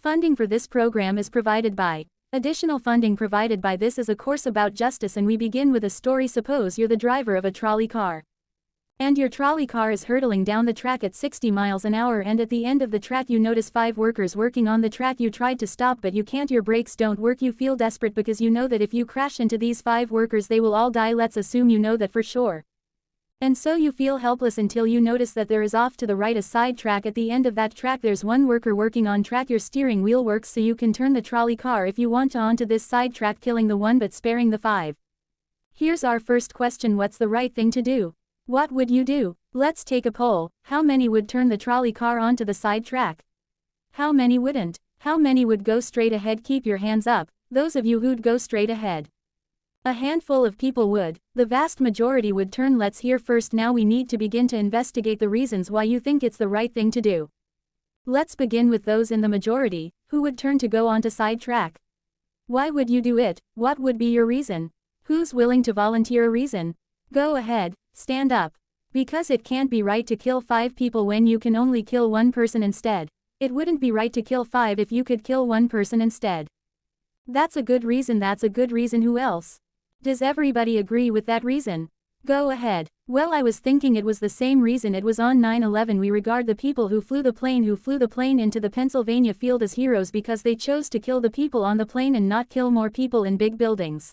Funding for this program is provided by. Additional funding provided by this is a course about justice, and we begin with a story. Suppose you're the driver of a trolley car. And your trolley car is hurtling down the track at 60 miles an hour, and at the end of the track you notice 5 workers working on the track. You tried to stop but you can't, your brakes don't work. You feel desperate because you know that if you crash into these 5 workers they will all die. Let's assume you know that for sure. And so you feel helpless until you notice that there is off to the right a side track. At the end of that track there's one worker working on track. Your steering wheel works so you can turn the trolley car if you want to onto this side track, killing the one but sparing the 5. Here's our first question: what's the right thing to do? What would you do? Let's take a poll. How many would turn the trolley car onto the side track? How many wouldn't? How many would go straight ahead? Keep your hands up, those of you who'd go straight ahead. A handful of people would. The vast majority would turn. Let's hear first. Now we need to begin to investigate the reasons why you think it's the right thing to do. Let's begin with those in the majority, who would turn to go onto side track. Why would you do it? What would be your reason? Who's willing to volunteer a reason? Go ahead, stand up. Because it can't be right to kill 5 people when you can only kill 1 person instead. It wouldn't be right to kill 5 if you could kill 1 person instead. That's a good reason. That's a good reason. Who else? Does everybody agree with that reason? Go ahead. Well, I was thinking it was the same reason. It was on 9/11. We regard the people who flew the plane into the Pennsylvania field as heroes because they chose to kill the people on the plane and not kill more people in big buildings.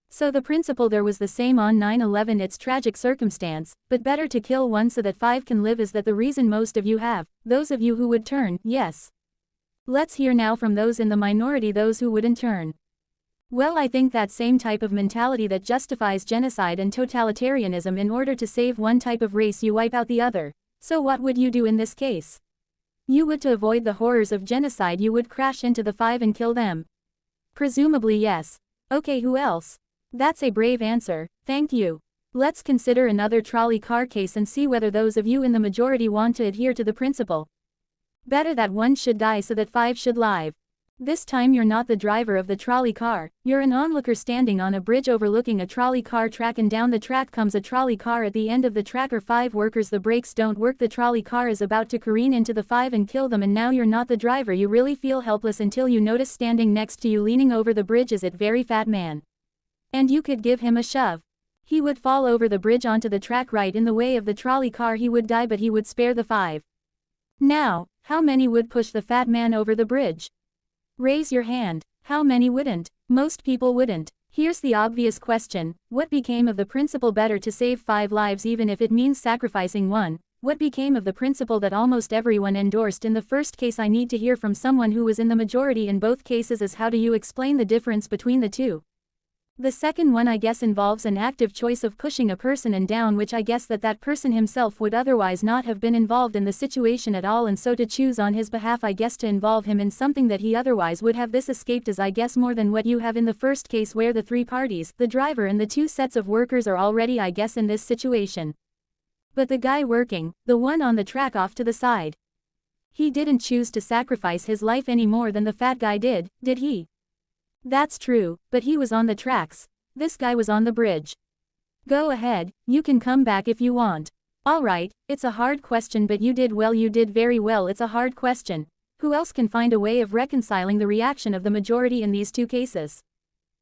So the principle there was the same on 9/11. It's tragic circumstance, but better to kill 1 so that 5 can live. Is that the reason most of you have? Those of you who would turn, yes. Let's hear now from those in the minority, those who wouldn't turn. Well, I think that same type of mentality that justifies genocide and totalitarianism. In order to save one type of race you wipe out the other. So what would you do in this case? You would, to avoid the horrors of genocide, you would crash into the 5 and kill them. Presumably yes. Okay, who else? That's a brave answer, thank you. Let's consider another trolley car case and see whether those of you in the majority want to adhere to the principle. Better that 1 should die so that 5 should live. This time you're not the driver of the trolley car, you're an onlooker standing on a bridge overlooking a trolley car track, and down the track comes a trolley car. At the end of the track are 5 workers. The brakes don't work. The trolley car is about to careen into the 5 and kill them, and now you're not the driver. You really feel helpless until you notice standing next to you leaning over the bridge is a very fat man. And you could give him a shove. He would fall over the bridge onto the track right in the way of the trolley car. He would die, but he would spare the 5. Now, how many would push the fat man over the bridge? Raise your hand. How many wouldn't? Most people wouldn't. Here's the obvious question: what became of the principle better to save 5 lives even if it means sacrificing 1? What became of the principle that almost everyone endorsed in the first case? I need to hear from someone who was in the majority in both cases. As how do you explain the difference between the two? The second one, I guess, involves an active choice of pushing a person and down, which I guess that person himself would otherwise not have been involved in the situation at all, and so to choose on his behalf, I guess, to involve him in something that he otherwise would have. This escaped is, I guess, more than what you have in the first case, where the 3 parties, the driver and the 2 sets of workers, are already, I guess, in this situation. But the guy working, the one on the track off to the side, he didn't choose to sacrifice his life any more than the fat guy did he? That's true, but he was on the tracks. This guy was on the bridge. Go ahead, you can come back if you want. Alright, it's a hard question, but you did well, you did very well. It's a hard question. Who else can find a way of reconciling the reaction of the majority in these 2 cases?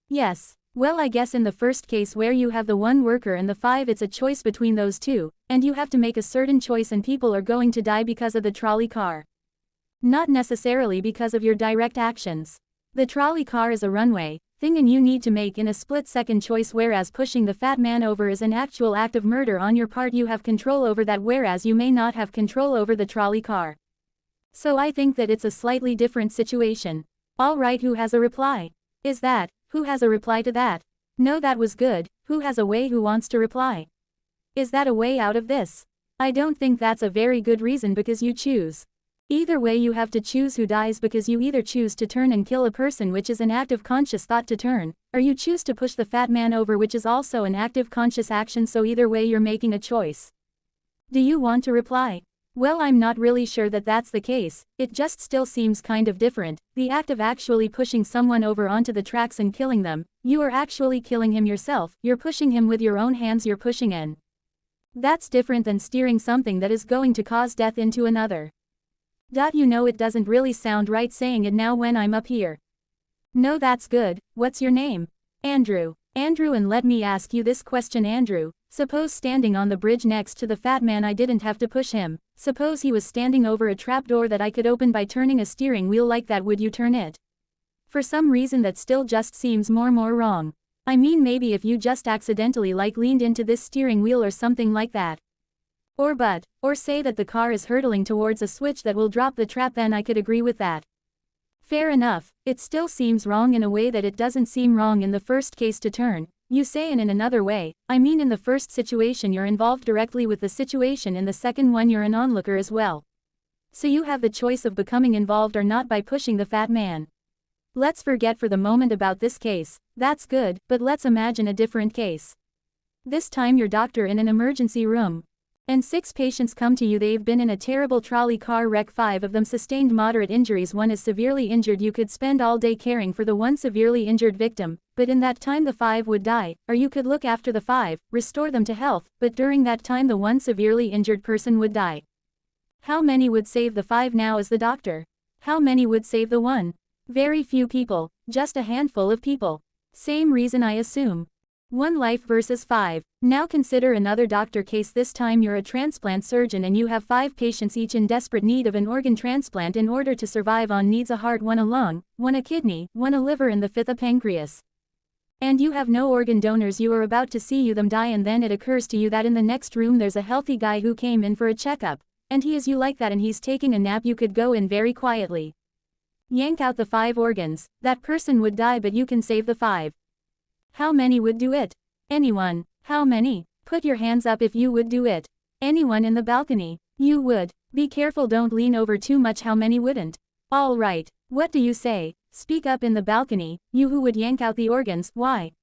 Yes, well, I guess in the first case where you have the 1 worker and the 5, it's a choice between those 2, and you have to make a certain choice, and people are going to die because of the trolley car. Not necessarily because of your direct actions. The trolley car is a runway thing, and you need to make in a split-second choice, whereas pushing the fat man over is an actual act of murder on your part. You have control over that, whereas you may not have control over the trolley car. So I think that it's a slightly different situation. Alright, who has a reply? Is that, who has a reply to that? No, that was good. Who has a way? Who wants to reply? Is that a way out of this? I don't think that's a very good reason, because you choose. Either way, you have to choose who dies, because you either choose to turn and kill a person, which is an active conscious thought to turn, or you choose to push the fat man over, which is also an active conscious action. So either way you're making a choice. Do you want to reply? Well, I'm not really sure that that's the case. It just still seems kind of different. The act of actually pushing someone over onto the tracks and killing them, you are actually killing him yourself. You're pushing him with your own hands. You're pushing in. That's different than steering something that is going to cause death into another. You know it doesn't really sound right saying it now when I'm up here. No, that's good. What's your name? Andrew. Andrew, and let me ask you this question, Andrew. Suppose standing on the bridge next to the fat man, I didn't have to push him. Suppose he was standing over a trapdoor that I could open by turning a steering wheel like that, would you turn it? For some reason that still just seems more wrong. I mean, maybe if you just accidentally leaned into this steering wheel or something like that. Or say that the car is hurtling towards a switch that will drop the trap, then I could agree with that. Fair enough. It still seems wrong in a way that it doesn't seem wrong in the first case to turn, you say, and in another way, I mean in the first situation you're involved directly with the situation, in the second one you're an onlooker as well. So you have the choice of becoming involved or not by pushing the fat man. Let's forget for the moment about this case. That's good, but let's imagine a different case. This time you're doctor in an emergency room. And 6 patients come to you. They've been in a terrible trolley car wreck. 5 of them sustained moderate injuries. 1 is severely injured. You could spend all day caring for the 1 severely injured victim, but in that time the 5 would die, or you could look after the 5, restore them to health, but during that time the 1 severely injured person would die. How many would save the 5 now as the doctor? How many would save the 1? Very few people, just a handful of people. Same reason, I assume. 1 life versus 5. Now consider another doctor case. This time you're a transplant surgeon and you have 5 patients, each in desperate need of an organ transplant in order to survive. On needs a heart, 1 a lung, 1 a kidney, 1 a liver, and the 5th a pancreas. And you have no organ donors. You are about to see them die, and then it occurs to you that in the next room there's a healthy guy who came in for a checkup, and he is you like that, and he's taking a nap. You could go in very quietly. Yank out the 5 organs. That person would die, but you can save the 5. How many would do it? Anyone. How many? Put your hands up if you would do it. Anyone in the balcony? You would. Be careful, don't lean over too much. How many wouldn't? All right. What do you say? Speak up in the balcony, you who would yank out the organs. Why?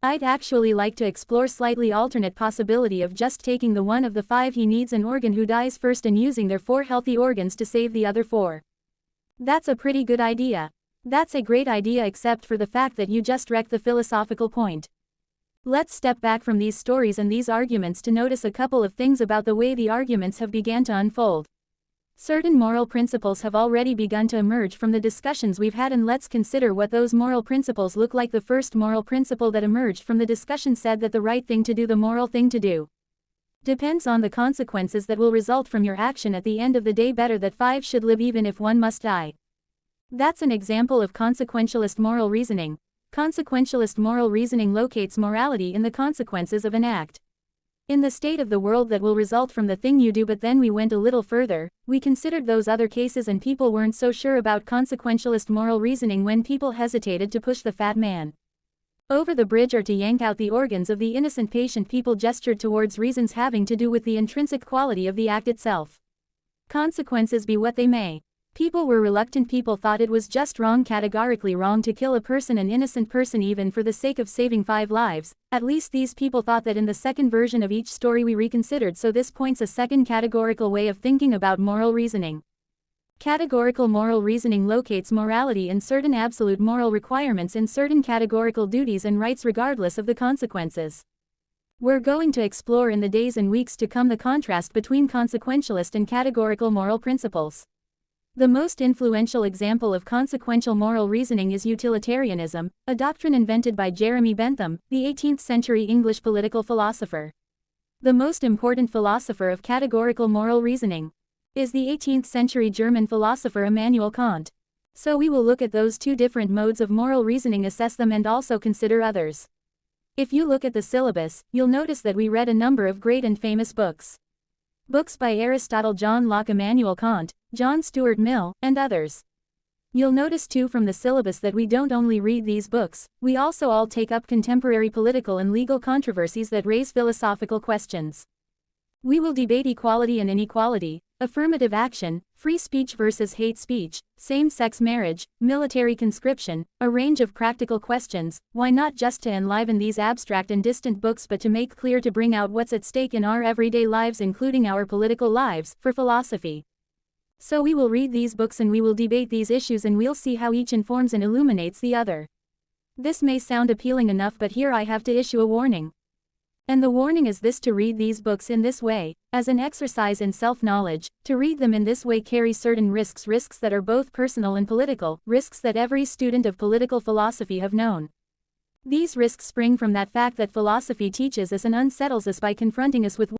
I'd actually like to explore slightly alternate possibility of just taking the 1 of the 5 he needs an organ who dies first and using their 4 healthy organs to save the other 4. That's a pretty good idea. That's a great idea, except for the fact that you just wrecked the philosophical point. Let's step back from these stories and these arguments to notice a couple of things about the way the arguments have began to unfold. Certain moral principles have already begun to emerge from the discussions we've had, and let's consider what those moral principles look like. The first moral principle that emerged from the discussion said that the right thing to do, the moral thing to do, depends on the consequences that will result from your action at the end of the day. Better that 5 should live even if 1 must die. That's an example of consequentialist moral reasoning. Consequentialist moral reasoning locates morality in the consequences of an act, in the state of the world that will result from the thing you do. But then we went a little further, we considered those other cases, and people weren't so sure about consequentialist moral reasoning when people hesitated to push the fat man over the bridge or to yank out the organs of the innocent patient. People gestured towards reasons having to do with the intrinsic quality of the act itself. Consequences be what they may. People were reluctant. People thought it was just wrong, categorically wrong, to kill a person, an innocent person, even for the sake of saving 5 lives. At least these people thought that in the second version of each story we reconsidered. So this points a second categorical way of thinking about moral reasoning. Categorical moral reasoning locates morality in certain absolute moral requirements, in certain categorical duties and rights regardless of the consequences. We're going to explore in the days and weeks to come the contrast between consequentialist and categorical moral principles. The most influential example of consequential moral reasoning is utilitarianism, a doctrine invented by Jeremy Bentham, the 18th century English political philosopher. The most important philosopher of categorical moral reasoning is the 18th century German philosopher Immanuel Kant. So we will look at those 2 different modes of moral reasoning, assess them, and also consider others. If you look at the syllabus, you'll notice that we read a number of great and famous books. Books by Aristotle, John Locke, Immanuel Kant, John Stuart Mill, and others. You'll notice too from the syllabus that we don't only read these books, we also all take up contemporary political and legal controversies that raise philosophical questions. We will debate equality and inequality, affirmative action, free speech versus hate speech, same-sex marriage, military conscription, a range of practical questions. Why not just to enliven these abstract and distant books, but to make clear, to bring out what's at stake in our everyday lives, including our political lives, for philosophy. So we will read these books and we will debate these issues, and we'll see how each informs and illuminates the other. This may sound appealing enough, but here I have to issue a warning. And the warning is this: to read these books in this way, as an exercise in self-knowledge, to read them in this way carries certain risks that are both personal and political, risks that every student of political philosophy have known. These risks spring from that fact that philosophy teaches us and unsettles us by confronting us with